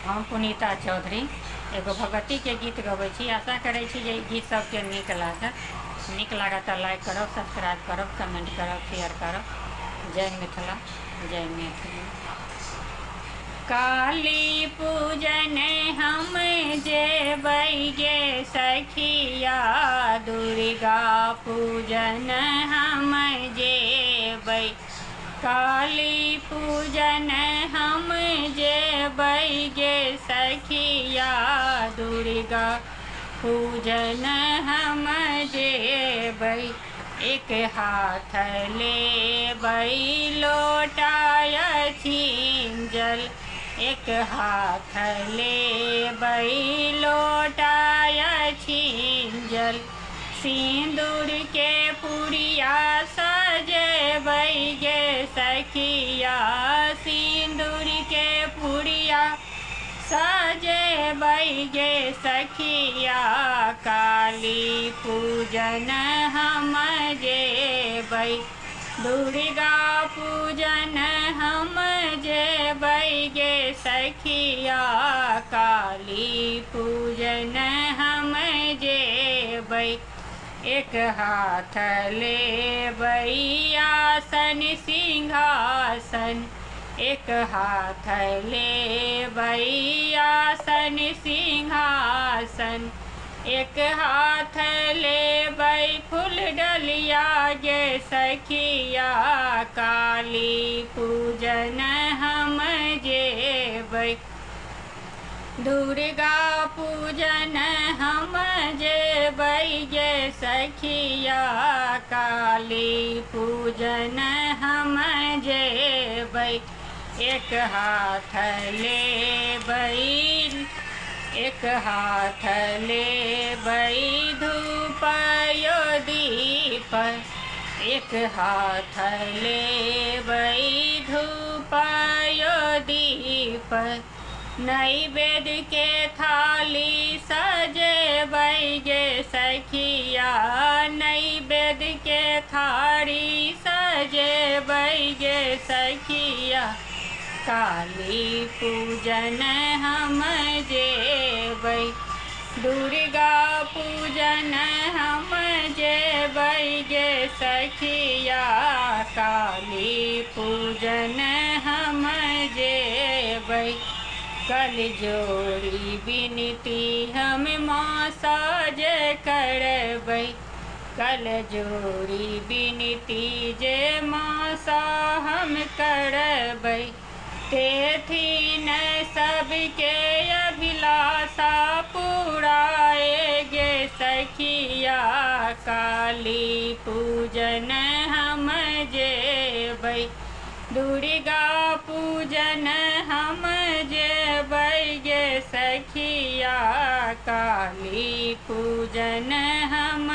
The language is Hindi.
हम पुनीता चौधरी एगो भगवती के गीत गबै छी। आशा करै छी जे गीत सबके नीक लागत तऽ लाइक करब, सब्सक्राइब करब, कमेंट करब, शेयर करब। जय मिथिला, जय मैथिली। काली पूजन हम जेबै गे सखिया, दुर्गा पूजन हम जेबै। काली पूजन हम जेबै गे सखिया, दुर्गा पूजन हम जेबै। एक हाथ लेबै लोटाय छिंजल, एक हाथ लेबै लोटाय छिंजल। सिंदूर के पुड़िया सजेबै गे सखिया, सिंदूर के पुड़िया सजेबै गे सखिया। काली पूजन हम जेबै, दुर्गा पूजन हम जेबै गे सखिया। काली पूजन हम जेबै। एक हाथ लेबै आसन सिंहासन, एक हाथ लेबै आसन सिंहासन। एक हाथ लेबै फूल डलिया गे सखिया, काली पूजन हम जेबै। दुर्गा पूजन हम जेबै गे सखिया, काली पूजन हम जेबै। एक हाथ लेबै, एक हाथ लेबै धूप यो दीप, एक हाथ लेबै धूप यो दीप। नैवेद्य के थाली सजेबै गे सखिया, नैवेद्य के थाली सजेबै गे सखिया। काली पूजन हम जेबै, दुर्गा पूजन हम जेबै गे सखिया। काली पूजन हम जेबै। कल जोड़ी विनती हम माँ साजे करबै, कल जोड़ी विनती जे माँ सा हम करबै। तेथिन सबके अभिलाषा पुराए गे सखिया, काली पूजन हम जेबै। दुर्गा पूजन हम जेबै गे सखिया, काली पूजन हम